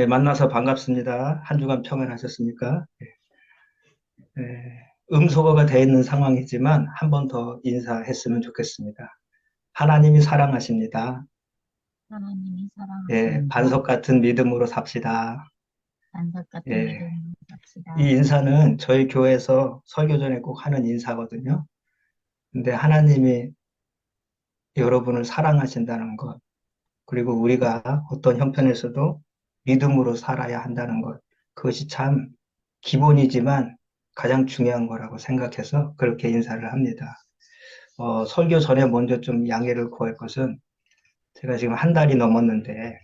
네, 만나서 반갑습니다. 한 주간 평안하셨습니까? 네, 음소거가 되어 있는 상황이지만 한 번 더 인사했으면 좋겠습니다. 하나님이 사랑하십니다. 하나님이 예, 사랑하십니다. 반석 같은 믿음으로 삽시다. 반석 같은 예, 믿음으로 이 삽시다. 인사는 저희 교회에서 설교 전에 꼭 하는 인사거든요. 근데 하나님이 여러분을 사랑하신다는 것, 그리고 우리가 어떤 형편에서도 믿음으로 살아야 한다는 것, 그것이 참 기본이지만 가장 중요한 거라고 생각해서 그렇게 인사를 합니다. 설교 전에 먼저 좀 양해를 구할 것은 제가 지금 한 달이 넘었는데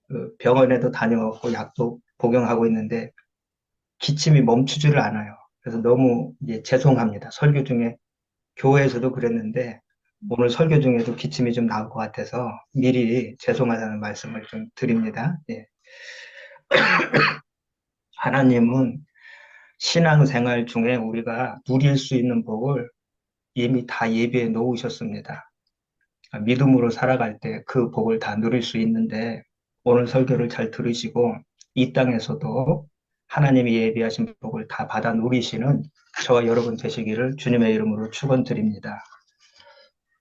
그 병원에도 다녀왔고 약도 복용하고 있는데 기침이 멈추지를 않아요. 그래서 너무 이제 죄송합니다. 설교 중에 교회에서도 그랬는데 오늘 설교 중에도 기침이 좀 나올 것 같아서 미리 죄송하다는 말씀을 좀 드립니다. 예. 하나님은 신앙생활 중에 우리가 누릴 수 있는 복을 이미 다 예비해 놓으셨습니다. 믿음으로 살아갈 때 그 복을 다 누릴 수 있는데 오늘 설교를 잘 들으시고 이 땅에서도 하나님이 예비하신 복을 다 받아 누리시는 저와 여러분 되시기를 주님의 이름으로 축원드립니다.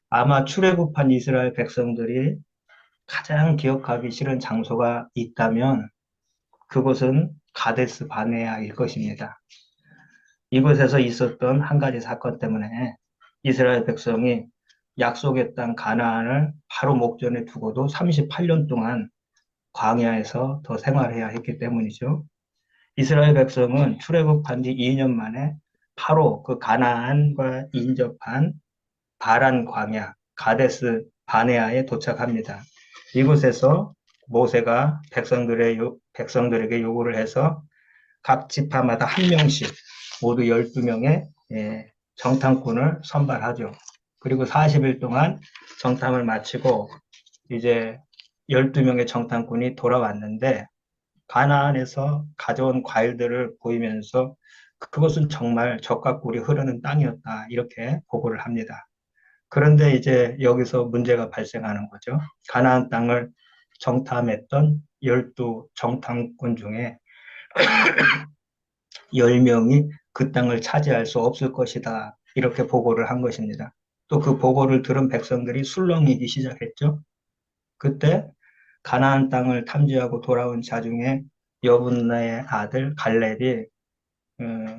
아마 출애굽한 이스라엘 백성들이 가장 기억하기 싫은 장소가 있다면 그곳은 가데스 바네아일 것입니다. 이곳에서 있었던 한 가지 사건 때문에 이스라엘 백성이 약속의 땅 가나안을 바로 목전에 두고도 38년 동안 광야에서 더 생활해야 했기 때문이죠. 이스라엘 백성은 출애굽한 지 2년 만에 바로 그 가나안과 인접한 바란 광야, 가데스 바네아에 도착합니다. 이곳에서 모세가 백성들에게 요구를 해서 각 지파마다 한 명씩 모두 12명의 정탐꾼을 선발하죠. 그리고 40일 동안 정탐을 마치고 이제 12명의 정탐꾼이 돌아왔는데 가나안에서 가져온 과일들을 보이면서 그것은 정말 젖과 꿀이 흐르는 땅이었다. 이렇게 보고를 합니다. 그런데 이제 여기서 문제가 발생하는 거죠. 가나안 땅을 정탐했던 12 정탐꾼 중에 10명이 그 땅을 차지할 수 없을 것이다. 이렇게 보고를 한 것입니다. 또 그 보고를 들은 백성들이 술렁이기 시작했죠. 그때 가나안 땅을 탐지하고 돌아온 자 중에 여분의 아들 갈렙이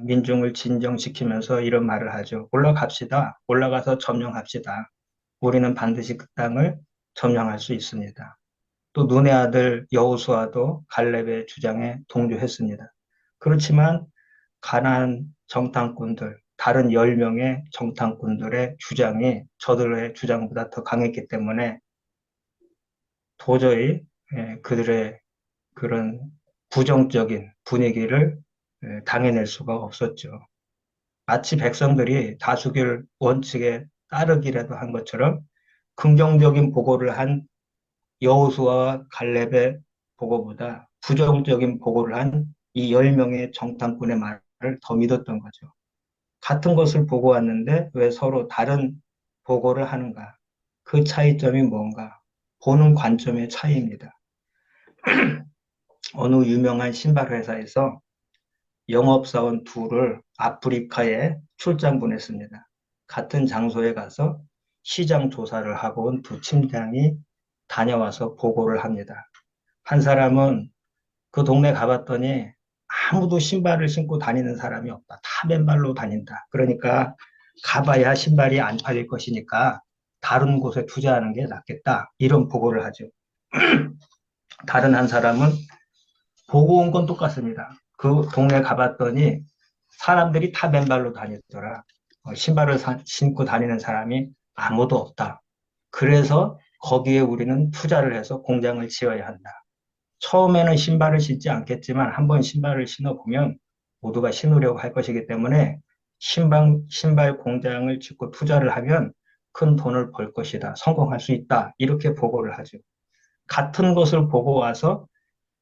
민중을 진정시키면서 이런 말을 하죠. 올라갑시다. 올라가서 점령합시다. 우리는 반드시 그 땅을 점령할 수 있습니다. 또 눈의 아들 여호수아도 갈렙의 주장에 동조했습니다. 그렇지만 가나안 정탐꾼들, 다른 10명의 정탐꾼들의 주장이 저들의 주장보다 더 강했기 때문에 도저히 그들의 그런 부정적인 분위기를 당해낼 수가 없었죠. 마치 백성들이 다수결 원칙에 따르기라도 한 것처럼 긍정적인 보고를 한 여호수아와 갈렙의 보고보다 부정적인 보고를 한 이 10명의 정탐꾼의 말을 더 믿었던 거죠. 같은 것을 보고 왔는데 왜 서로 다른 보고를 하는가? 그 차이점이 뭔가? 보는 관점의 차이입니다. 어느 유명한 신발 회사에서 영업사원 둘을 아프리카에 출장 보냈습니다. 같은 장소에 가서 시장 조사를 하고 온 두 팀장이 다녀와서 보고를 합니다. 한 사람은 그 동네 가봤더니 아무도 신발을 신고 다니는 사람이 없다. 다 맨발로 다닌다. 그러니까 가봐야 신발이 안 팔릴 것이니까 다른 곳에 투자하는 게 낫겠다. 이런 보고를 하죠. 다른 한 사람은 보고 온 건 똑같습니다. 그 동네 가봤더니 사람들이 다 맨발로 다니더라. 신발을 신고 다니는 사람이 아무도 없다. 그래서 거기에 우리는 투자를 해서 공장을 지어야 한다. 처음에는 신발을 신지 않겠지만 한번 신발을 신어보면 모두가 신으려고 할 것이기 때문에 신발 공장을 짓고 투자를 하면 큰 돈을 벌 것이다. 성공할 수 있다. 이렇게 보고를 하죠. 같은 것을 보고 와서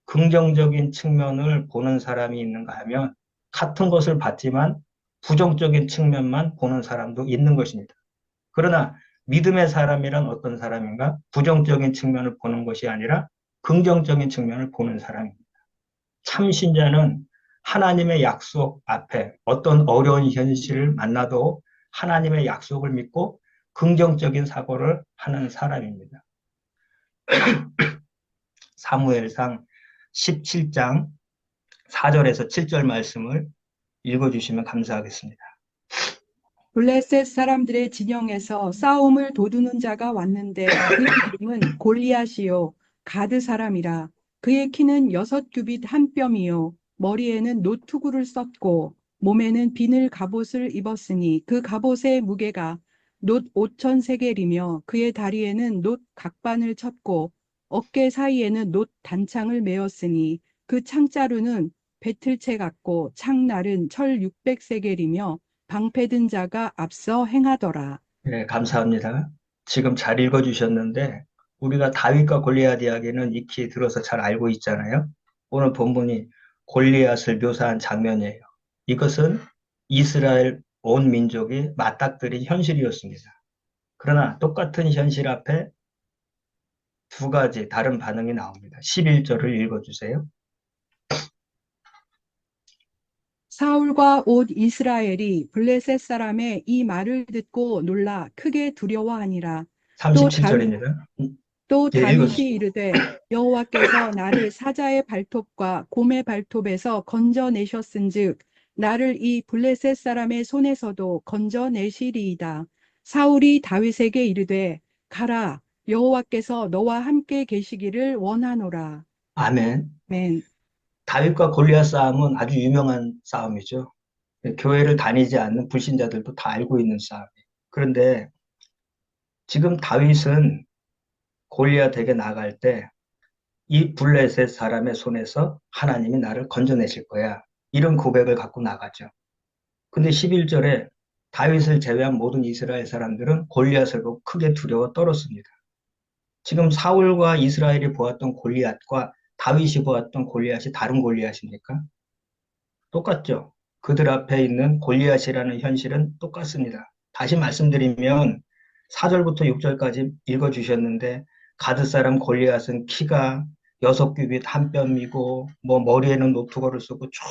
긍정적인 측면을 보는 사람이 있는가 하면 같은 것을 봤지만 부정적인 측면만 보는 사람도 있는 것입니다. 그러나 믿음의 사람이란 어떤 사람인가? 부정적인 측면을 보는 것이 아니라 긍정적인 측면을 보는 사람입니다. 참 신자는 하나님의 약속 앞에 어떤 어려운 현실을 만나도 하나님의 약속을 믿고 긍정적인 사고를 하는 사람입니다. 사무엘상 17장 4절에서 7절 말씀을 읽어주시면 감사하겠습니다. 블레셋 사람들의 진영에서 싸움을 도두는 자가 왔는데 그의 이름은 골리앗이요 가드 사람이라. 그의 키는 6규빗 한 뼘이요 머리에는 노투구를 썼고 몸에는 비늘 갑옷을 입었으니 그 갑옷의 무게가 놋 5천 세겔이며 그의 다리에는 놋 각반을 쳤고 어깨 사이에는 놋 단창을 메었으니 그 창자루는 배틀채 같고 창날은 철 600세겔이며 방패든 자가 앞서 행하더라. 네, 감사합니다. 지금 잘 읽어주셨는데 우리가 다윗과 골리앗 이야기는 익히 들어서 잘 알고 있잖아요. 오늘 본문이 골리앗을 묘사한 장면이에요. 이것은 이스라엘 온 민족이 맞닥뜨린 현실이었습니다. 그러나 똑같은 현실 앞에 두 가지 다른 반응이 나옵니다. 11절을 읽어주세요. 사울과 온 이스라엘이 블레셋 사람의 이 말을 듣고 놀라 크게 두려워하니라. 또 다윗 37절입니다. 또 예, 다윗이 읽어주세요. 이르되 여호와께서 나를 사자의 발톱과 곰의 발톱에서 건져내셨은즉 나를 이 블레셋 사람의 손에서도 건져내시리이다. 사울이 다윗에게 이르되 가라 여호와께서 너와 함께 계시기를 원하노라. 아멘. 아멘. 다윗과 골리앗 싸움은 아주 유명한 싸움이죠. 교회를 다니지 않는 불신자들도 다 알고 있는 싸움이에요. 그런데 지금 다윗은 골리앗에게 나갈 때 이 블레셋 사람의 손에서 하나님이 나를 건져내실 거야. 이런 고백을 갖고 나가죠. 근데 11절에 다윗을 제외한 모든 이스라엘 사람들은 골리앗을 보고 크게 두려워 떨었습니다. 지금 사울과 이스라엘이 보았던 골리앗과 다윗이 보았던 골리앗이 다른 골리앗입니까? 똑같죠. 그들 앞에 있는 골리앗이라는 현실은 똑같습니다. 다시 말씀드리면 4절부터 6절까지 읽어주셨는데 가드 사람 골리앗은 키가 6규빗 한 뼘이고 뭐 머리에는 노투거를 쓰고 쭉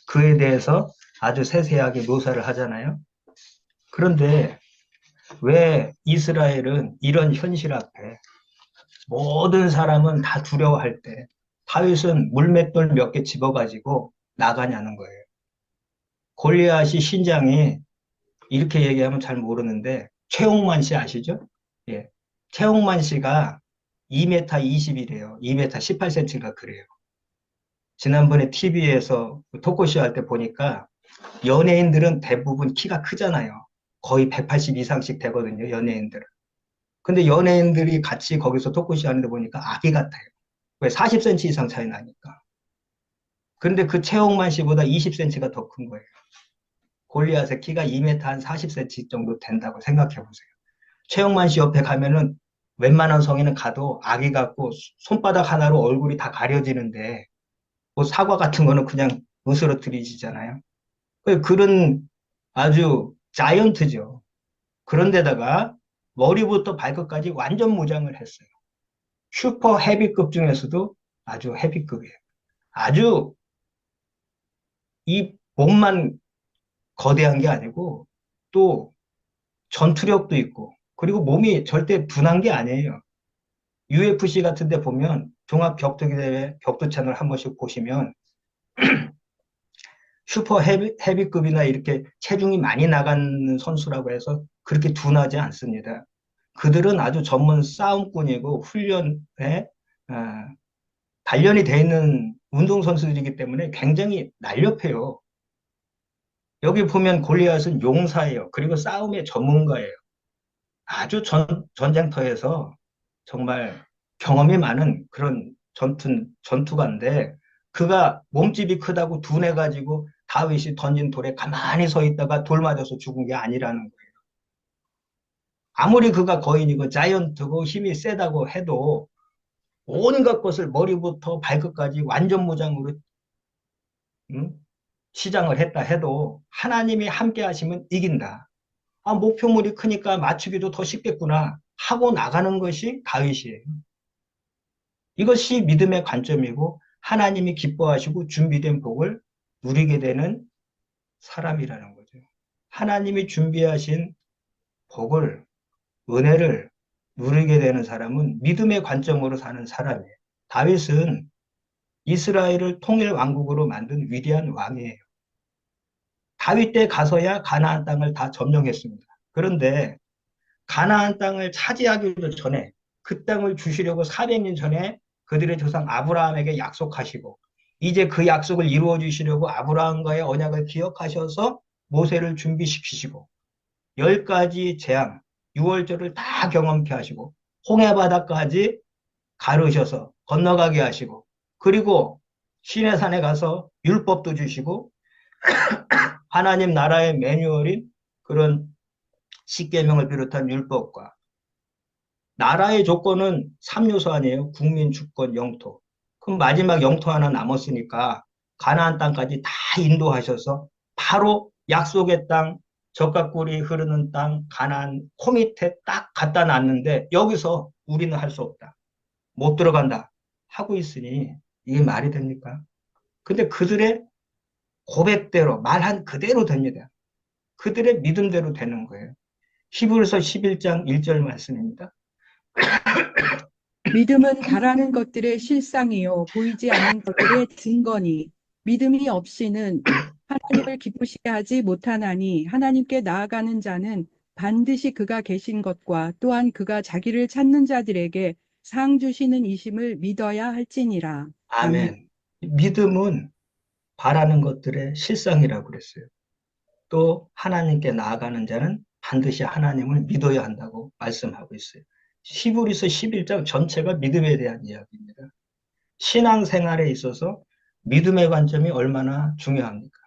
그에 대해서 아주 세세하게 묘사를 하잖아요. 그런데 왜 이스라엘은 이런 현실 앞에 모든 사람은 다 두려워할 때 다윗은 물맷돌 몇 개 집어가지고 나가냐는 거예요. 골리앗이 신장이 이렇게 얘기하면 잘 모르는데 최홍만 씨 아시죠? 예. 최홍만 씨가 2m 20이래요. 2m 18cm가 그래요. 지난번에 TV에서 토크쇼 할 때 보니까 연예인들은 대부분 키가 크잖아요. 거의 180 이상씩 되거든요, 연예인들은. 근데 연예인들이 같이 거기서 토크쇼 하는데 보니까 아기 같아요. 왜 40cm 이상 차이 나니까. 근데 그 최홍만 씨보다 20cm가 더 큰 거예요. 골리앗의 키가 2m 한 40cm 정도 된다고 생각해 보세요. 최영만 씨 옆에 가면은 웬만한 성인은 가도 아기 같고 손바닥 하나로 얼굴이 다 가려지는데 뭐 사과 같은 거는 그냥 으스러뜨리시잖아요. 그런 아주 자이언트죠. 그런데다가 머리부터 발끝까지 완전 무장을 했어요. 슈퍼 헤비급 중에서도 아주 헤비급이에요. 아주 이 몸만 거대한 게 아니고 또 전투력도 있고 그리고 몸이 절대 둔한 게 아니에요. UFC 같은 데 보면 종합 격투기 대회 격투 채널 한 번씩 보시면 슈퍼 헤비급이나 이렇게 체중이 많이 나가는 선수라고 해서 그렇게 둔하지 않습니다. 그들은 아주 전문 싸움꾼이고 훈련에 아, 단련이 돼 있는 운동선수들이기 때문에 굉장히 날렵해요. 여기 보면 골리앗은 용사예요. 그리고 싸움의 전문가예요. 아주 전쟁터에서 정말 경험이 많은 그런 전투가인데 그가 몸집이 크다고 둔해가지고 다윗이 던진 돌에 가만히 서 있다가 돌 맞아서 죽은 게 아니라는 거예요. 아무리 그가 거인이고 자이언트고 힘이 세다고 해도 온갖 것을 머리부터 발끝까지 완전 무장으로 음? 시장을 했다 해도 하나님이 함께 하시면 이긴다. 아, 목표물이 크니까 맞추기도 더 쉽겠구나 하고 나가는 것이 다윗이에요. 이것이 믿음의 관점이고 하나님이 기뻐하시고 준비된 복을 누리게 되는 사람이라는 거죠. 하나님이 준비하신 복을, 은혜를 누리게 되는 사람은 믿음의 관점으로 사는 사람이에요. 다윗은 이스라엘을 통일 왕국으로 만든 위대한 왕이에요. 다윗 때 가서야 가나안 땅을 다 점령했습니다. 그런데 가나안 땅을 차지하기도 전에 그 땅을 주시려고 400년 전에 그들의 조상 아브라함에게 약속하시고 이제 그 약속을 이루어 주시려고 아브라함과의 언약을 기억하셔서 모세를 준비시키시고 10가지 재앙, 6월절을 다 경험케 하시고 홍해 바다까지 가르셔서 건너가게 하시고 그리고 시내산에 가서 율법도 주시고 하나님 나라의 매뉴얼인 그런 십계명을 비롯한 율법과 나라의 조건은 3요소 아니에요. 국민, 주권, 영토. 그럼 마지막 영토 하나 남았으니까 가나안 땅까지 다 인도하셔서 바로 약속의 땅, 젖과 꿀이 흐르는 땅, 가나안 코밑에 딱 갖다 놨는데 여기서 우리는 할 수 없다. 못 들어간다. 하고 있으니 이게 말이 됩니까? 근데 그들의 고백대로 말한 그대로 됩니다. 그들의 믿음대로 되는 거예요. 히브리서 11장 1절 말씀입니다. 믿음은 바라는 것들의 실상이요 보이지 않는 것들의 증거니 믿음이 없이는 하나님을 기쁘시게 하지 못하나니 하나님께 나아가는 자는 반드시 그가 계신 것과 또한 그가 자기를 찾는 자들에게 상 주시는 이심을 믿어야 할지니라. 아멘. 아멘. 믿음은 바라는 것들의 실상이라고 그랬어요. 또 하나님께 나아가는 자는 반드시 하나님을 믿어야 한다고 말씀하고 있어요. 히브리서 11장 전체가 믿음에 대한 이야기입니다. 신앙생활에 있어서 믿음의 관점이 얼마나 중요합니까?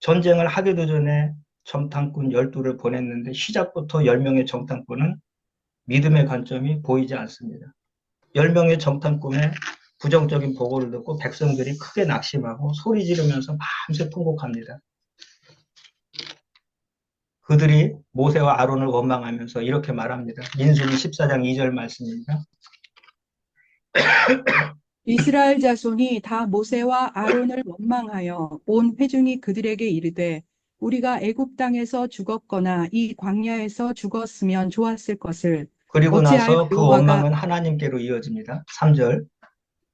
전쟁을 하기도 전에 정탐꾼 12를 보냈는데 시작부터 10명의 정탐꾼은 믿음의 관점이 보이지 않습니다. 10명의 정탐꾼의 부정적인 보고를 듣고 백성들이 크게 낙심하고 소리 지르면서 밤새 통곡합니다. 그들이 모세와 아론을 원망하면서 이렇게 말합니다. 민수기 14장 2절 말씀입니다. 이스라엘 자손이 다 모세와 아론을 원망하여 온 회중이 그들에게 이르되 우리가 애굽 땅에서 죽었거나 이 광야에서 죽었으면 좋았을 것을 그리고 어찌하여 나서 그 여호와가 원망은 하나님께로 이어집니다. 3절.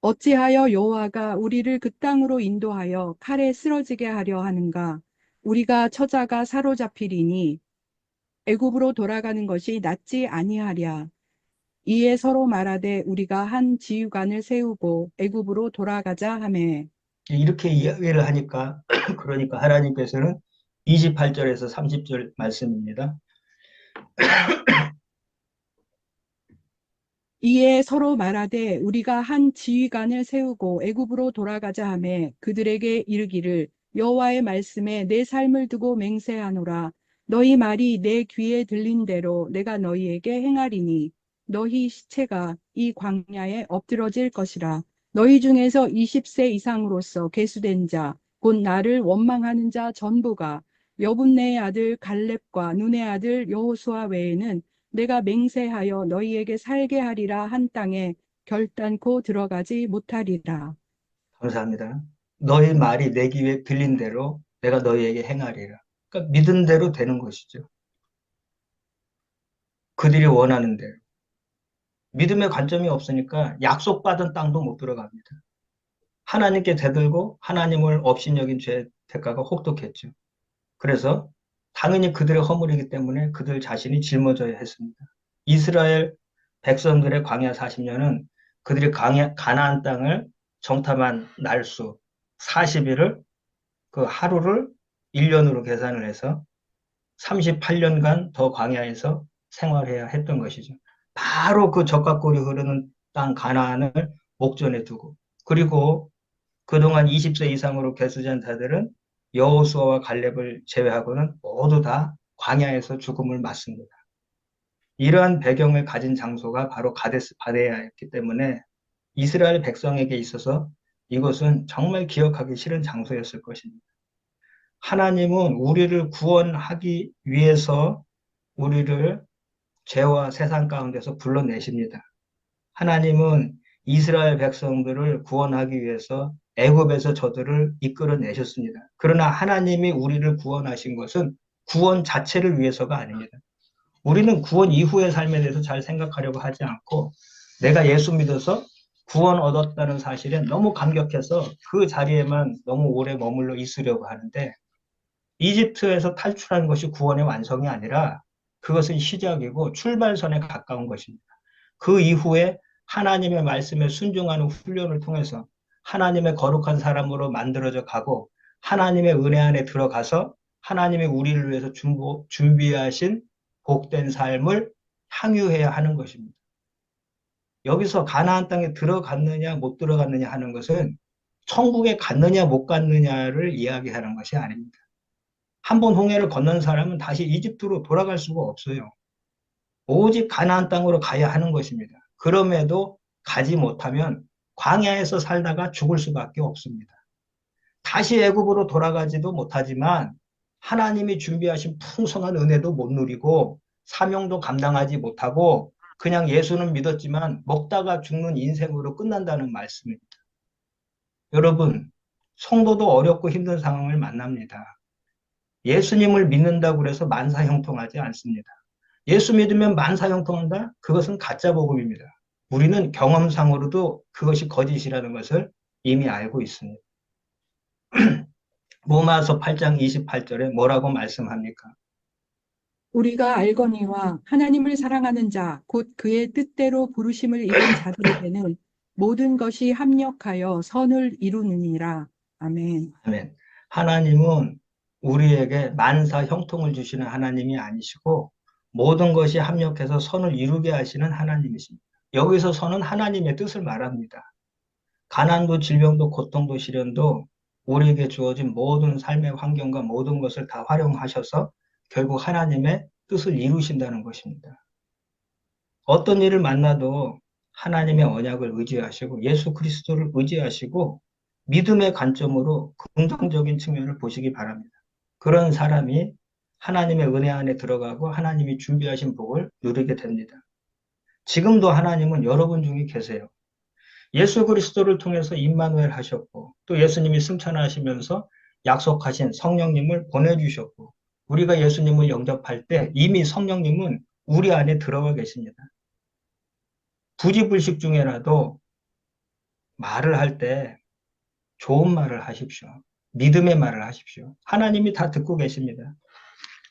어찌하여 여호와가 우리를 그 땅으로 인도하여 칼에 쓰러지게 하려 하는가? 우리가 처자가 사로잡히리니 애굽으로 돌아가는 것이 낫지 아니하랴. 이에 서로 말하되 우리가 한 지휘관을 세우고 애굽으로 돌아가자 하매 이렇게 이야기를 하니까 그러니까 하나님께서는 28절에서 30절 말씀입니다. 이에 서로 말하되 우리가 한 지휘관을 세우고 애굽으로 돌아가자 하매 그들에게 이르기를 여호와의 말씀에 내 삶을 두고 맹세하노라. 너희 말이 내 귀에 들린 대로 내가 너희에게 행하리니 너희 시체가 이 광야에 엎드러질 것이라. 너희 중에서 20세 이상으로서 계수된 자, 곧 나를 원망하는 자 전부가 여분네의 아들 갈렙과 눈의 아들 여호수아 외에는 내가 맹세하여 너희에게 살게 하리라 한 땅에 결단코 들어가지 못하리라. 감사합니다. 너희 말이 내 귀에 들린 대로 내가 너희에게 행하리라. 그러니까 믿은 대로 되는 것이죠. 그들이 원하는 대로. 믿음의 관점이 없으니까 약속받은 땅도 못 들어갑니다. 하나님께 대들고 하나님을 업신여긴 죄의 대가가 혹독했죠. 그래서 당연히 그들의 허물이기 때문에 그들 자신이 짊어져야 했습니다. 이스라엘 백성들의 광야 40년은 그들이 가나안 땅을 정탐한 날수 40일을 그 하루를 1년으로 계산을 해서 38년간 더 광야에서 생활해야 했던 것이죠. 바로 그 젖과 꿀이 흐르는 땅 가나안을 목전에 두고 그리고 그동안 20세 이상으로 계수된 자들은 여호수아와 갈렙을 제외하고는 모두 다 광야에서 죽음을 맞습니다. 이러한 배경을 가진 장소가 바로 가데스 바네아였기 때문에 이스라엘 백성에게 있어서 이것은 정말 기억하기 싫은 장소였을 것입니다. 하나님은 우리를 구원하기 위해서 우리를 죄와 세상 가운데서 불러내십니다. 하나님은 이스라엘 백성들을 구원하기 위해서 애굽에서 저들을 이끌어내셨습니다. 그러나 하나님이 우리를 구원하신 것은 구원 자체를 위해서가 아닙니다. 우리는 구원 이후의 삶에 대해서 잘 생각하려고 하지 않고 내가 예수 믿어서 구원 얻었다는 사실에 너무 감격해서 그 자리에만 너무 오래 머물러 있으려고 하는데 이집트에서 탈출한 것이 구원의 완성이 아니라 그것은 시작이고 출발선에 가까운 것입니다. 그 이후에 하나님의 말씀에 순종하는 훈련을 통해서 하나님의 거룩한 사람으로 만들어져 가고 하나님의 은혜 안에 들어가서 하나님이 우리를 위해서 준비하신 복된 삶을 향유해야 하는 것입니다. 여기서 가나안 땅에 들어갔느냐 못 들어갔느냐 하는 것은 천국에 갔느냐 못 갔느냐를 이야기하는 것이 아닙니다. 한번 홍해를 건넌 사람은 다시 이집트로 돌아갈 수가 없어요. 오직 가나안 땅으로 가야 하는 것입니다. 그럼에도 가지 못하면 광야에서 살다가 죽을 수밖에 없습니다. 다시 애굽으로 돌아가지도 못하지만 하나님이 준비하신 풍성한 은혜도 못 누리고 사명도 감당하지 못하고 그냥 예수는 믿었지만 먹다가 죽는 인생으로 끝난다는 말씀입니다. 여러분, 성도도 어렵고 힘든 상황을 만납니다. 예수님을 믿는다고 해서 만사형통하지 않습니다. 예수 믿으면 만사형통한다? 그것은 가짜 복음입니다. 우리는 경험상으로도 그것이 거짓이라는 것을 이미 알고 있습니다. 로마서 8장 28절에 뭐라고 말씀합니까? 우리가 알거니와 하나님을 사랑하는 자, 곧 그의 뜻대로 부르심을 입은 자들에게는 모든 것이 합력하여 선을 이루느니라. 아멘. 아멘. 하나님은 우리에게 만사 형통을 주시는 하나님이 아니시고 모든 것이 합력해서 선을 이루게 하시는 하나님이십니다. 여기서 선은 하나님의 뜻을 말합니다. 가난도 질병도 고통도 시련도 우리에게 주어진 모든 삶의 환경과 모든 것을 다 활용하셔서 결국 하나님의 뜻을 이루신다는 것입니다. 어떤 일을 만나도 하나님의 언약을 의지하시고 예수 그리스도를 의지하시고 믿음의 관점으로 긍정적인 측면을 보시기 바랍니다. 그런 사람이 하나님의 은혜 안에 들어가고 하나님이 준비하신 복을 누리게 됩니다. 지금도 하나님은 여러분 중에 계세요. 예수 그리스도를 통해서 임마누엘 하셨고 또 예수님이 승천하시면서 약속하신 성령님을 보내주셨고 우리가 예수님을 영접할 때 이미 성령님은 우리 안에 들어가 계십니다. 부지불식 중에라도 말을 할 때 좋은 말을 하십시오. 믿음의 말을 하십시오. 하나님이 다 듣고 계십니다.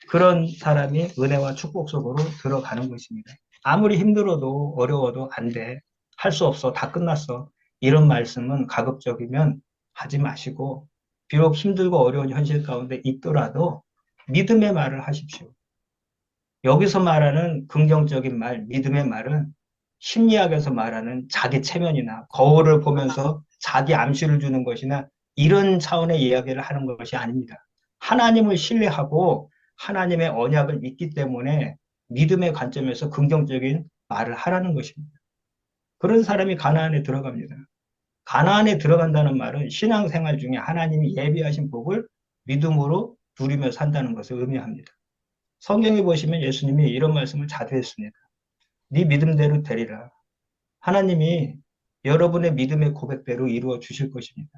그런 사람이 은혜와 축복 속으로 들어가는 것입니다. 아무리 힘들어도 어려워도 안 돼. 할 수 없어. 다 끝났어. 이런 말씀은 가급적이면 하지 마시고 비록 힘들고 어려운 현실 가운데 있더라도 믿음의 말을 하십시오. 여기서 말하는 긍정적인 말, 믿음의 말은 심리학에서 말하는 자기 체면이나 거울을 보면서 자기 암시를 주는 것이나 이런 차원의 이야기를 하는 것이 아닙니다. 하나님을 신뢰하고 하나님의 언약을 믿기 때문에 믿음의 관점에서 긍정적인 말을 하라는 것입니다. 그런 사람이 가나안에 들어갑니다. 가나안에 들어간다는 말은 신앙생활 중에 하나님이 예비하신 복을 믿음으로 누리며 산다는 것을 의미합니다. 성경에 보시면 예수님이 이런 말씀을 자주 했습니다. 네 믿음대로 되리라. 하나님이 여러분의 믿음의 고백대로 이루어 주실 것입니다.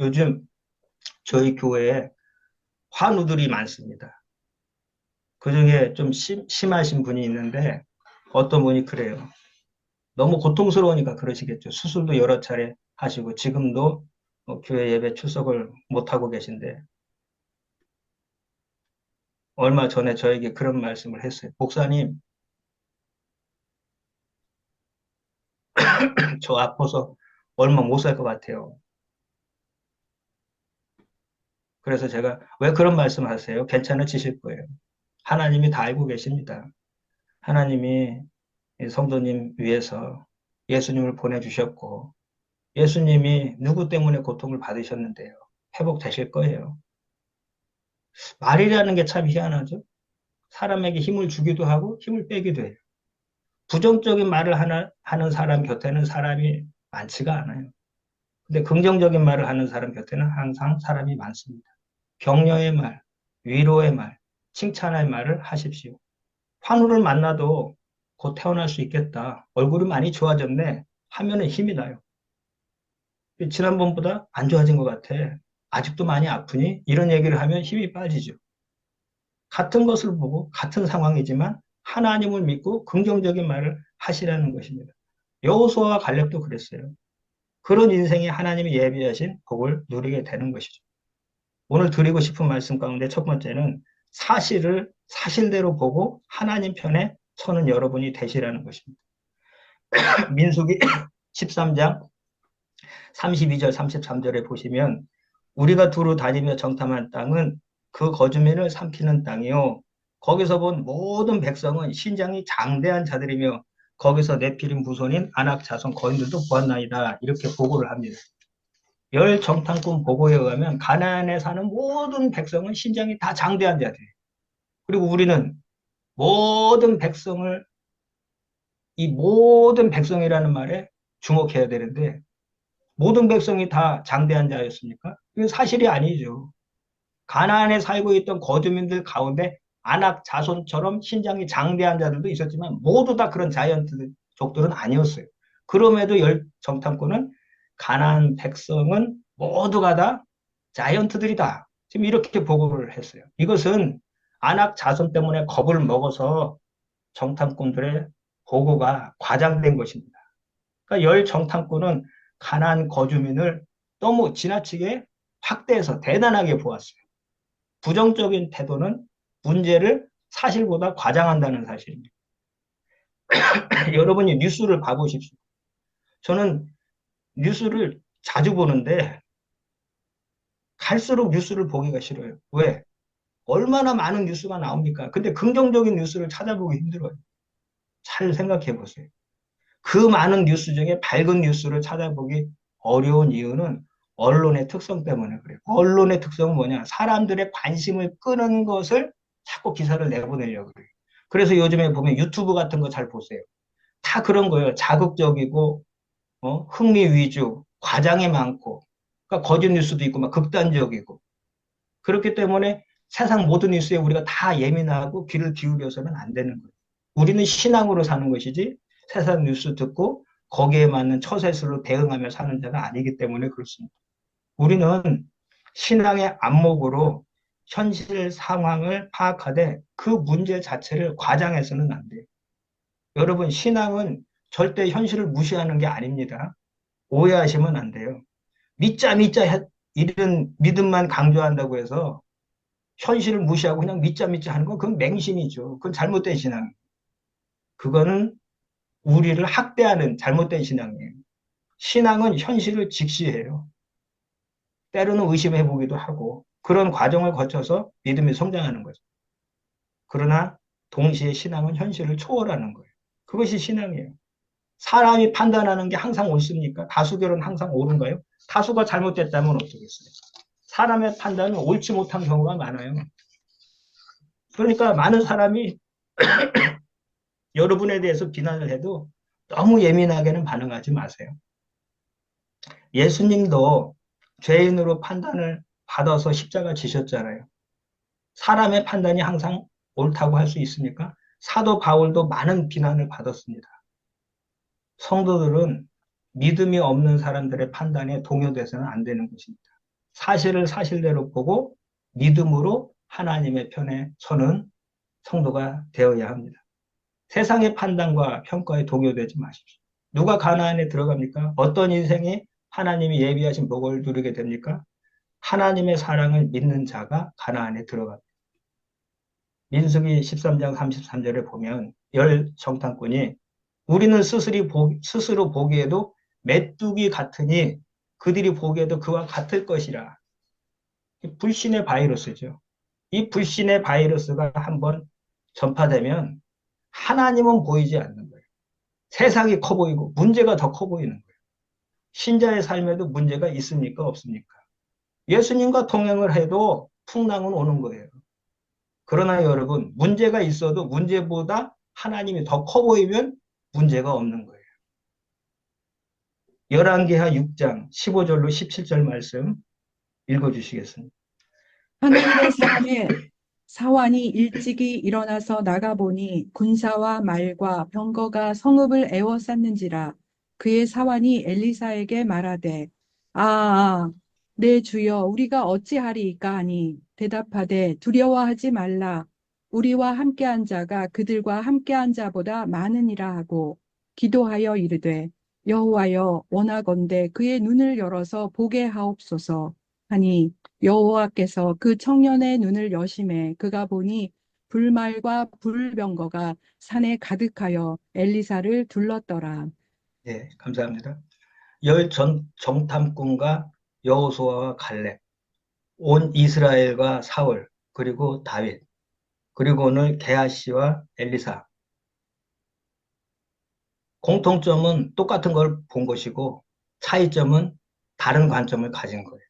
요즘 저희 교회에 환우들이 많습니다. 그중에 좀 심하신 분이 있는데 어떤 분이 그래요. 너무 고통스러우니까 그러시겠죠. 수술도 여러 차례 하시고 지금도 교회 예배 출석을 못하고 계신데 얼마 전에 저에게 그런 말씀을 했어요. 목사님, 저 아파서 얼마 못 살 것 같아요. 그래서 제가 왜 그런 말씀 하세요? 괜찮아지실 거예요. 하나님이 다 알고 계십니다. 하나님이 성도님 위해서 예수님을 보내주셨고 예수님이 누구 때문에 고통을 받으셨는데요. 회복되실 거예요. 말이라는 게 참 희한하죠. 사람에게 힘을 주기도 하고 힘을 빼기도 해요. 부정적인 말을 하는 사람 곁에는 사람이 많지가 않아요. 근데 긍정적인 말을 하는 사람 곁에는 항상 사람이 많습니다. 격려의 말, 위로의 말, 칭찬의 말을 하십시오. 환우를 만나도 곧 태어날 수 있겠다. 얼굴이 많이 좋아졌네. 하면은 힘이 나요. 지난번보다 안 좋아진 것 같아. 아직도 많이 아프니? 이런 얘기를 하면 힘이 빠지죠. 같은 것을 보고 같은 상황이지만 하나님을 믿고 긍정적인 말을 하시라는 것입니다. 여호수아와 갈렙도 그랬어요. 그런 인생에 하나님이 예비하신 복을 누리게 되는 것이죠. 오늘 드리고 싶은 말씀 가운데 첫 번째는 사실을 사실대로 보고 하나님 편에 서는 여러분이 되시라는 것입니다. 민수기 13장 32절 33절에 보시면 우리가 두루 다니며 정탐한 땅은 그 거주민을 삼키는 땅이요. 거기서 본 모든 백성은 신장이 장대한 자들이며 거기서 네피림 후손인 아낙 자손 거인들도 보았나이다. 이렇게 보고를 합니다. 열 정탐꾼 보고에 의하면 가나안에 사는 모든 백성은 신장이 다 장대한 자들이에요. 그리고 우리는 모든 백성을 이 모든 백성이라는 말에 주목해야 되는데 모든 백성이 다 장대한 자였습니까? 이건 사실이 아니죠. 가나안에 살고 있던 거주민들 가운데 아낙 자손처럼 신장이 장대한 자들도 있었지만 모두 다 그런 자이언트족들은 아니었어요. 그럼에도 열 정탐꾼은 가나안 백성은 모두가 다 자이언트들이다. 지금 이렇게 보고를 했어요. 이것은 아낙 자손 때문에 겁을 먹어서 정탐꾼들의 보고가 과장된 것입니다. 그러니까 열 정탐꾼은 가나안 거주민을 너무 지나치게 확대해서 대단하게 보았어요. 부정적인 태도는 문제를 사실보다 과장한다는 사실입니다. 여러분이 뉴스를 봐보십시오. 저는 뉴스를 자주 보는데 갈수록 뉴스를 보기가 싫어요. 왜? 얼마나 많은 뉴스가 나옵니까? 근데 긍정적인 뉴스를 찾아보기 힘들어요. 잘 생각해 보세요. 그 많은 뉴스 중에 밝은 뉴스를 찾아보기 어려운 이유는 언론의 특성 때문에 그래요. 언론의 특성은 뭐냐? 사람들의 관심을 끄는 것을 자꾸 기사를 내보내려고 그래요. 그래서 요즘에 보면 유튜브 같은 거 잘 보세요. 다 그런 거예요. 자극적이고, 흥미 위주, 과장이 많고, 그러니까 거짓 뉴스도 있고, 막 극단적이고. 그렇기 때문에 세상 모든 뉴스에 우리가 다 예민하고 귀를 기울여서는 안 되는 거예요. 우리는 신앙으로 사는 것이지 세상 뉴스 듣고 거기에 맞는 처세술로 대응하며 사는 자가 아니기 때문에 그렇습니다. 우리는 신앙의 안목으로 현실 상황을 파악하되 그 문제 자체를 과장해서는 안 돼요. 여러분, 신앙은 절대 현실을 무시하는 게 아닙니다. 오해하시면 안 돼요. 믿자 이런 믿음만 강조한다고 해서 현실을 무시하고 그냥 믿자 하는 건 그건 맹신이죠. 그건 잘못된 신앙. 그거는 우리를 학대하는 잘못된 신앙이에요. 신앙은 현실을 직시해요. 때로는 의심해 보기도 하고 그런 과정을 거쳐서 믿음이 성장하는 거죠. 그러나 동시에 신앙은 현실을 초월하는 거예요. 그것이 신앙이에요. 사람이 판단하는 게 항상 옳습니까? 다수결은 항상 옳은가요? 다수가 잘못됐다면 어쩌겠어요? 사람의 판단은 옳지 못한 경우가 많아요. 그러니까 많은 사람이 여러분에 대해서 비난을 해도 너무 예민하게는 반응하지 마세요. 예수님도 죄인으로 판단을 받아서 십자가 지셨잖아요. 사람의 판단이 항상 옳다고 할 수 있습니까? 사도 바울도 많은 비난을 받았습니다. 성도들은 믿음이 없는 사람들의 판단에 동요돼서는 안 되는 것입니다. 사실을 사실대로 보고 믿음으로 하나님의 편에 서는 성도가 되어야 합니다. 세상의 판단과 평가에 동요되지 마십시오. 누가 가나안에 들어갑니까? 어떤 인생이 하나님이 예비하신 복을 누리게 됩니까? 하나님의 사랑을 믿는 자가 가나안에 들어갑니다. 민수기 13장 33절에 보면 열 정탐꾼이 우리는 스스로 보기에도 메뚜기 같으니 그들이 보기에도 그와 같을 것이라. 불신의 바이러스죠. 이 불신의 바이러스가 한번 전파되면 하나님은 보이지 않는 거예요. 세상이 커 보이고 문제가 더 커 보이는 거예요. 신자의 삶에도 문제가 있습니까? 없습니까? 예수님과 동행을 해도 풍랑은 오는 거예요. 그러나 여러분, 문제가 있어도 문제보다 하나님이 더 커 보이면 문제가 없는 거예요. 열왕기하 6장 15절로 17절 말씀 읽어주시겠습니다. 하늘의 산에 사환이 일찍이 일어나서 나가보니 군사와 말과 병거가 성읍을 에워쌌는지라. 그의 사환이 엘리사에게 말하되 내 주여 우리가 어찌하리이까 하니 대답하되 두려워하지 말라. 우리와 함께한 자가 그들과 함께한 자보다 많으니라 하고 기도하여 이르되 여호와여 원하건대 그의 눈을 열어서 보게 하옵소서 하니 여호와께서 그 청년의 눈을 여심해 그가 보니 불말과 불병거가 산에 가득하여 엘리사를 둘렀더라. 예, 감사합니다. 정탐꾼과 여호수아와 갈렙, 온 이스라엘과 사울, 그리고 다윗, 그리고 오늘 게하시와 엘리사. 공통점은 똑같은 걸 본 것이고 차이점은 다른 관점을 가진 거예요.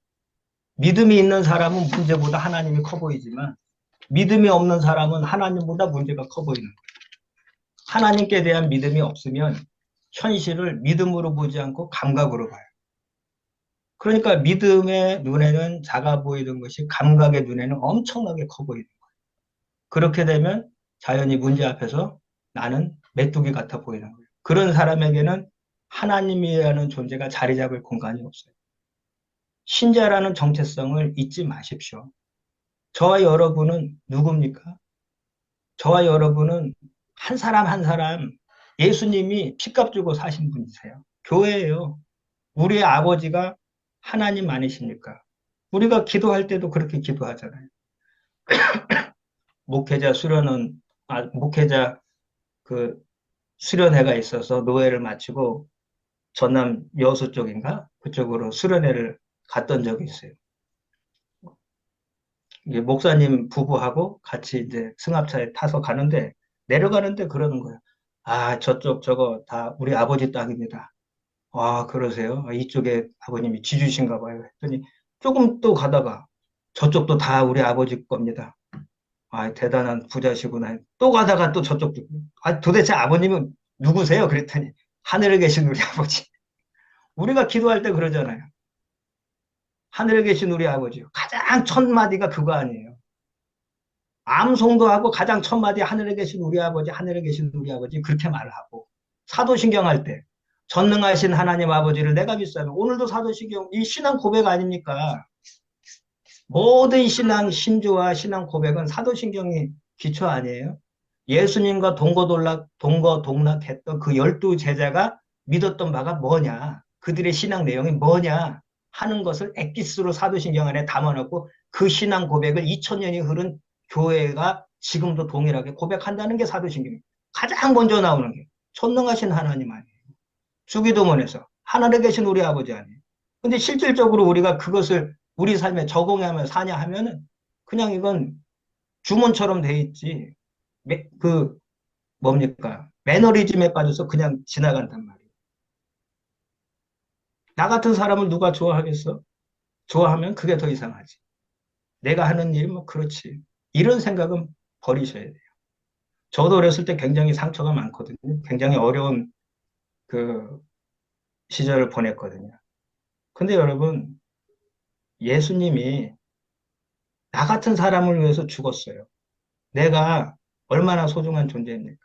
믿음이 있는 사람은 문제보다 하나님이 커 보이지만 믿음이 없는 사람은 하나님보다 문제가 커 보이는 거예요. 하나님께 대한 믿음이 없으면 현실을 믿음으로 보지 않고 감각으로 봐요. 그러니까 믿음의 눈에는 작아 보이는 것이 감각의 눈에는 엄청나게 커 보이는 거예요. 그렇게 되면 자연히 문제 앞에서 나는 메뚜기 같아 보이는 거예요. 그런 사람에게는 하나님이라는 존재가 자리 잡을 공간이 없어요. 신자라는 정체성을 잊지 마십시오. 저와 여러분은 누굽니까? 저와 여러분은 한 사람 한 사람 예수님이 피값 주고 사신 분이세요. 교회예요. 우리의 아버지가 하나님 아니십니까? 우리가 기도할 때도 그렇게 기도하잖아요. 목회자 수련은, 목회자 그 수련회가 있어서 노회를 마치고 전남 여수 쪽인가? 그쪽으로 수련회를 갔던 적이 있어요. 이게 목사님 부부하고 같이 이제 승합차에 타서 가는데 내려가는데 그러는 거예요. 저쪽 저거 다 우리 아버지 땅입니다. 그러세요? 이쪽에 아버님이 지주신가 봐요. 했더니 조금 또 가다가 저쪽도 다 우리 아버지 겁니다. 대단한 부자시구나. 또 가다가 또 저쪽도. 도대체 아버님은 누구세요? 그랬더니 하늘에 계신 우리 아버지. 우리가 기도할 때 그러잖아요. 하늘에 계신 우리 아버지요. 가장 첫 마디가 그거 아니에요. 암송도 하고 가장 첫 마디 하늘에 계신 우리 아버지, 하늘에 계신 우리 아버지 그렇게 말을 하고 사도신경 할 때 전능하신 하나님 아버지를 내가 믿사오니 오늘도 사도신경 이 신앙 고백 아닙니까? 모든 신앙 신조와 신앙 고백은 사도신경이 기초 아니에요? 예수님과 동거동락했던 그 12제자가 믿었던 바가 뭐냐? 그들의 신앙 내용이 뭐냐? 하는 것을 엑기스로 사도신경 안에 담아놓고 그 신앙 고백을 2000년이 흐른 교회가 지금도 동일하게 고백한다는 게 사도신경입니다. 가장 먼저 나오는 게 전능하신 하나님 아니에요. 주기도문에서 하늘에 계신 우리 아버지 아니에요. 근데 실질적으로 우리가 그것을 우리 삶에 적용하며 사냐 하면은 그냥 이건 주문처럼 돼 있지. 그 뭡니까? 매너리즘에 빠져서 그냥 지나간단 말이에요. 나 같은 사람을 누가 좋아하겠어? 좋아하면 그게 더 이상하지. 내가 하는 일이 뭐 그렇지. 이런 생각은 버리셔야 돼요. 저도 어렸을 때 굉장히 상처가 많거든요. 굉장히 어려운 그 시절을 보냈거든요. 근데 여러분, 예수님이 나 같은 사람을 위해서 죽었어요. 내가 얼마나 소중한 존재입니까?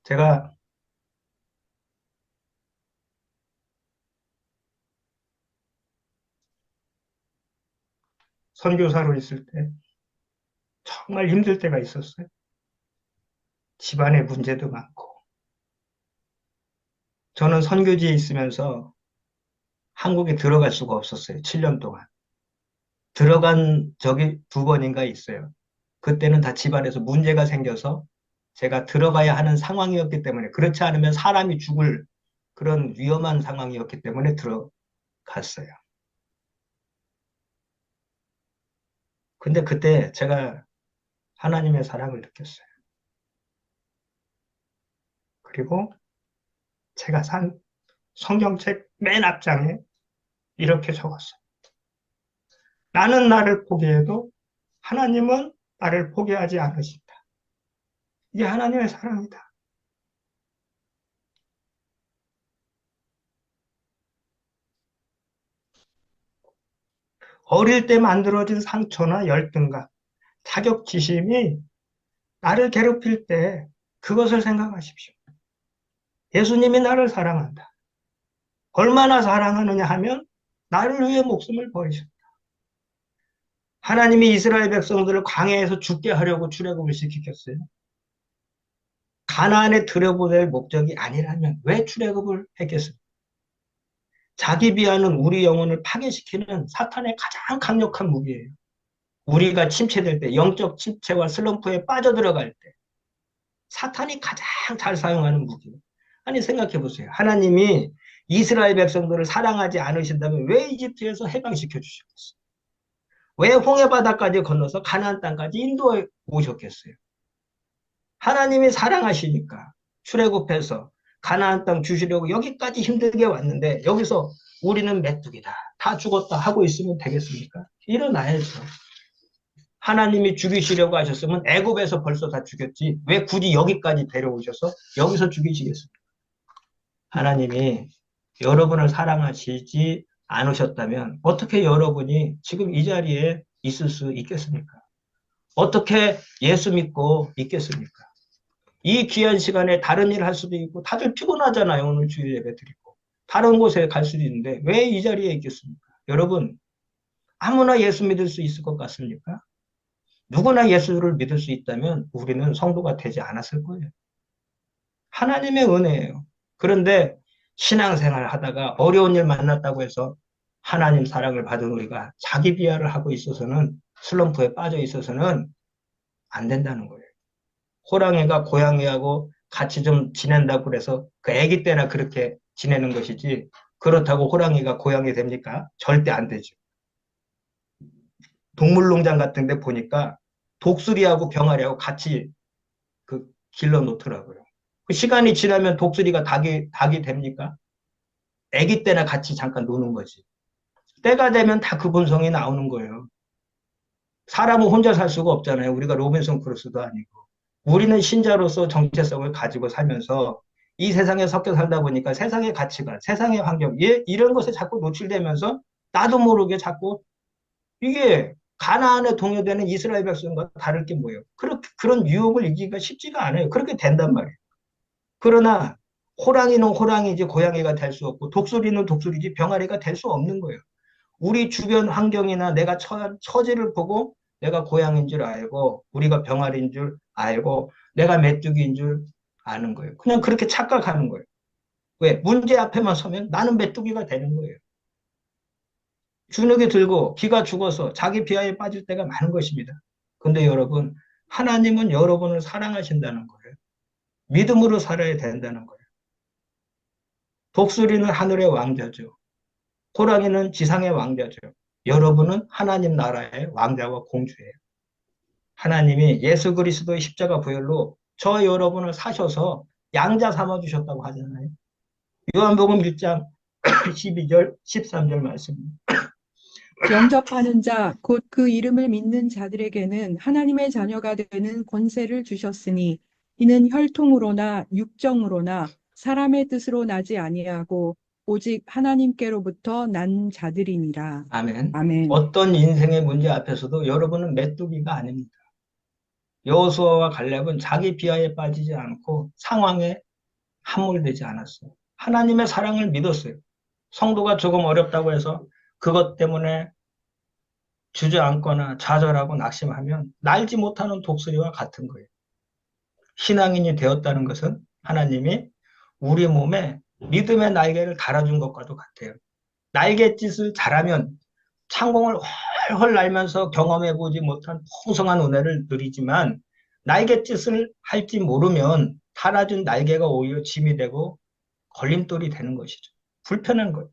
제가 선교사로 있을 때 정말 힘들 때가 있었어요. 집안에 문제도 많고. 저는 선교지에 있으면서 한국에 들어갈 수가 없었어요. 7년 동안. 들어간 적이 2번인가 있어요. 그때는 다 집안에서 문제가 생겨서 제가 들어가야 하는 상황이었기 때문에 그렇지 않으면 사람이 죽을 그런 위험한 상황이었기 때문에 들어갔어요. 근데 그때 제가 하나님의 사랑을 느꼈어요. 그리고 제가 산 성경책 맨 앞장에 이렇게 적었어요. 나는 나를 포기해도 하나님은 나를 포기하지 않으신다. 이게 하나님의 사랑이다. 어릴 때 만들어진 상처나 열등감, 자격지심이 나를 괴롭힐 때 그것을 생각하십시오. 예수님이 나를 사랑한다. 얼마나 사랑하느냐 하면 나를 위해 목숨을 버리셨다. 하나님이 이스라엘 백성들을 광야에서 죽게 하려고 출애굽을 시키겠어요? 가나안에 들여보낼 목적이 아니라면 왜 출애굽을 했겠습니까? 자기 비하는 우리 영혼을 파괴시키는 사탄의 가장 강력한 무기예요. 우리가 침체될 때, 영적 침체와 슬럼프에 빠져들어갈 때 사탄이 가장 잘 사용하는 무기예요. 아니 생각해 보세요. 하나님이 이스라엘 백성들을 사랑하지 않으신다면 왜 이집트에서 해방시켜 주셨겠어요? 왜 홍해바다까지 건너서 가나안 땅까지 인도해 오셨겠어요? 하나님이 사랑하시니까 출애굽해서 가나안 땅 주시려고 여기까지 힘들게 왔는데 여기서 우리는 메뚜기다, 다 죽었다 하고 있으면 되겠습니까? 일어나야죠. 하나님이 죽이시려고 하셨으면 애굽에서 벌써 다 죽였지 왜 굳이 여기까지 데려오셔서 여기서 죽이시겠습니까? 하나님이 여러분을 사랑하시지 않으셨다면 어떻게 여러분이 지금 이 자리에 있을 수 있겠습니까? 어떻게 예수 믿고 있겠습니까? 이 귀한 시간에 다른 일 할 수도 있고 다들 피곤하잖아요. 오늘 주일 예배 드리고 다른 곳에 갈 수도 있는데 왜 이 자리에 있겠습니까? 여러분 아무나 예수 믿을 수 있을 것 같습니까? 누구나 예수를 믿을 수 있다면 우리는 성도가 되지 않았을 거예요. 하나님의 은혜예요. 그런데 신앙생활 하다가 어려운 일 만났다고 해서 하나님 사랑을 받은 우리가 자기 비하를 하고 있어서는 슬럼프에 빠져 있어서는 안 된다는 거예요. 호랑이가 고양이하고 같이 좀 지낸다고 그래서 그 아기 때나 그렇게 지내는 것이지 그렇다고 호랑이가 고양이 됩니까? 절대 안 되죠. 동물농장 같은 데 보니까 독수리하고 병아리하고 같이 그 길러 놓더라고요. 그 시간이 지나면 독수리가 닭이 됩니까? 아기 때나 같이 잠깐 노는 거지. 때가 되면 다 그 본성이 나오는 거예요. 사람은 혼자 살 수가 없잖아요. 우리가 로빈슨 크루소도 아니고. 우리는 신자로서 정체성을 가지고 살면서 이 세상에 섞여 살다 보니까 세상의 가치관, 세상의 환경, 이런 것에 자꾸 노출되면서 나도 모르게 자꾸 이게 가나안에 동요되는 이스라엘 백성과 다를 게 뭐예요? 그런 유혹을 이기기가 쉽지가 않아요. 그렇게 된단 말이에요. 그러나 호랑이는 호랑이지 고양이가 될 수 없고 독수리는 독수리지 병아리가 될 수 없는 거예요. 우리 주변 환경이나 내가 처지를 보고 내가 고양이인 줄 알고 우리가 병아리인 줄 알고 내가 메뚜기인 줄 아는 거예요. 그냥 그렇게 착각하는 거예요. 왜? 문제 앞에만 서면 나는 메뚜기가 되는 거예요. 주눅이 들고 기가 죽어서 자기 비하에 빠질 때가 많은 것입니다. 근데 여러분, 하나님은 여러분을 사랑하신다는 거예요. 믿음으로 살아야 된다는 거예요. 독수리는 하늘의 왕자죠. 호랑이는 지상의 왕자죠. 여러분은 하나님 나라의 왕자와 공주예요. 하나님이 예수 그리스도의 십자가 보혈로 저 여러분을 사셔서 양자 삼아 주셨다고 하잖아요. 요한복음 1장 12절, 13절 말씀입니다. 영접하는 자, 곧 그 이름을 믿는 자들에게는 하나님의 자녀가 되는 권세를 주셨으니 이는 혈통으로나 육정으로나 사람의 뜻으로 나지 아니하고 오직 하나님께로부터 난 자들이니라. 아멘. 아멘. 어떤 인생의 문제 앞에서도 여러분은 메뚜기가 아닙니다. 여호수아와 갈렙은 자기 비하에 빠지지 않고 상황에 함몰되지 않았어요. 하나님의 사랑을 믿었어요. 성도가 조금 어렵다고 해서 그것 때문에 주저앉거나 좌절하고 낙심하면 날지 못하는 독수리와 같은 거예요. 신앙인이 되었다는 것은 하나님이 우리 몸에 믿음의 날개를 달아준 것과도 같아요. 날갯짓을 잘하면 창공을 훨훨 날면서 경험해보지 못한 풍성한 은혜를 누리지만 날갯짓을 할지 모르면 달아준 날개가 오히려 짐이 되고 걸림돌이 되는 것이죠. 불편한 거예요.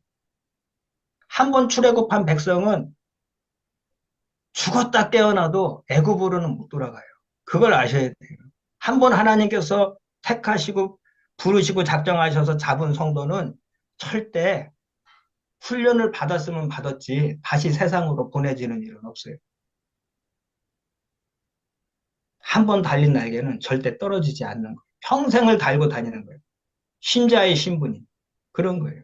한 번 출애굽한 백성은 죽었다 깨어나도 애굽으로는 못 돌아가요. 그걸 아셔야 돼요. 한 번 하나님께서 택하시고 부르시고 작정하셔서 잡은 성도는 절대 훈련을 받았으면 받았지 다시 세상으로 보내지는 일은 없어요. 한 번 달린 날개는 절대 떨어지지 않는 거예요. 평생을 달고 다니는 거예요. 신자의 신분이 그런 거예요.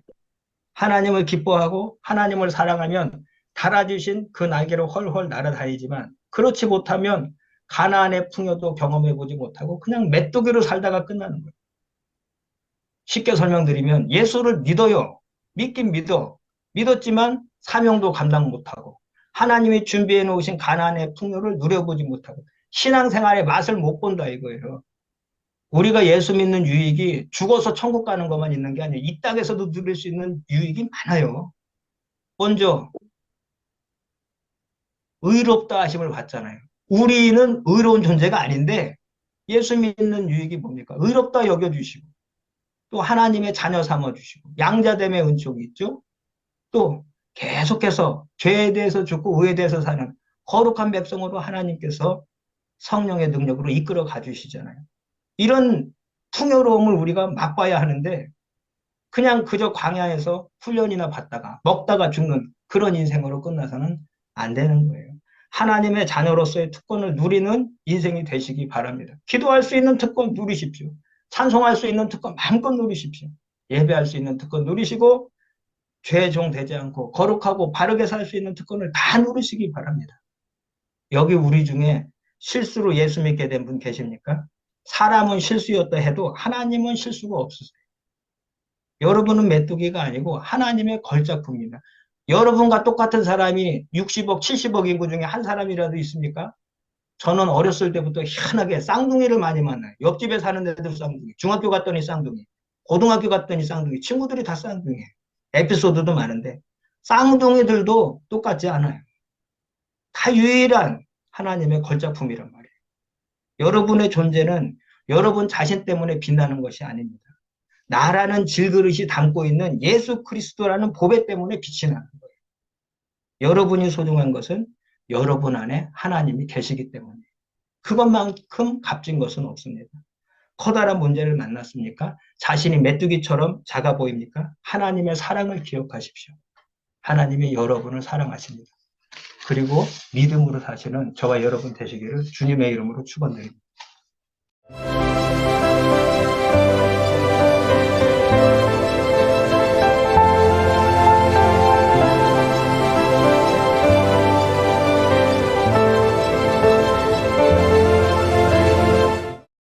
하나님을 기뻐하고 하나님을 사랑하면 달아주신 그 날개로 헐헐 날아다니지만 그렇지 못하면 가나안의 풍요도 경험해보지 못하고 그냥 메뚜기로 살다가 끝나는 거예요. 쉽게 설명드리면 예수를 믿어요. 믿긴 믿어. 믿었지만 사명도 감당 못하고 하나님이 준비해 놓으신 가나안의 풍요를 누려보지 못하고 신앙생활의 맛을 못 본다 이거예요. 우리가 예수 믿는 유익이 죽어서 천국 가는 것만 있는 게 아니에요. 이 땅에서도 누릴 수 있는 유익이 많아요. 먼저 의롭다 하심을 받잖아요. 우리는 의로운 존재가 아닌데 예수 믿는 유익이 뭡니까? 의롭다 여겨주시고 또 하나님의 자녀 삼아주시고 양자됨의 은총이 있죠. 또 계속해서 죄에 대해서 죽고 의에 대해서 사는 거룩한 백성으로 하나님께서 성령의 능력으로 이끌어 가주시잖아요. 이런 풍요로움을 우리가 맛봐야 하는데 그냥 그저 광야에서 훈련이나 받다가 먹다가 죽는 그런 인생으로 끝나서는 안 되는 거예요. 하나님의 자녀로서의 특권을 누리는 인생이 되시기 바랍니다. 기도할 수 있는 특권 누리십시오. 찬송할 수 있는 특권 마음껏 누리십시오. 예배할 수 있는 특권 누리시고 죄종 되지 않고 거룩하고 바르게 살 수 있는 특권을 다 누리시기 바랍니다. 여기 우리 중에 실수로 예수 믿게 된 분 계십니까? 사람은 실수였다 해도 하나님은 실수가 없으세요. 여러분은 메뚜기가 아니고 하나님의 걸작품입니다. 여러분과 똑같은 사람이 60억, 70억 인구 중에 한 사람이라도 있습니까? 저는 어렸을 때부터 희한하게 쌍둥이를 많이 만나요. 옆집에 사는 애들 쌍둥이, 중학교 갔더니 쌍둥이, 고등학교 갔더니 쌍둥이, 친구들이 다 쌍둥이에요. 에피소드도 많은데 쌍둥이들도 똑같지 않아요. 다 유일한 하나님의 걸작품이란 말이에요. 여러분의 존재는 여러분 자신 때문에 빛나는 것이 아닙니다. 나라는 질그릇이 담고 있는 예수 그리스도라는 보배 때문에 빛이 나는 거예요. 여러분이 소중한 것은 여러분 안에 하나님이 계시기 때문에 그것만큼 값진 것은 없습니다. 커다란 문제를 만났습니까? 자신이 메뚜기처럼 작아 보입니까? 하나님의 사랑을 기억하십시오. 하나님이 여러분을 사랑하십니다. 그리고 믿음으로 사시는 저와 여러분 되시기를 주님의 이름으로 축원드립니다.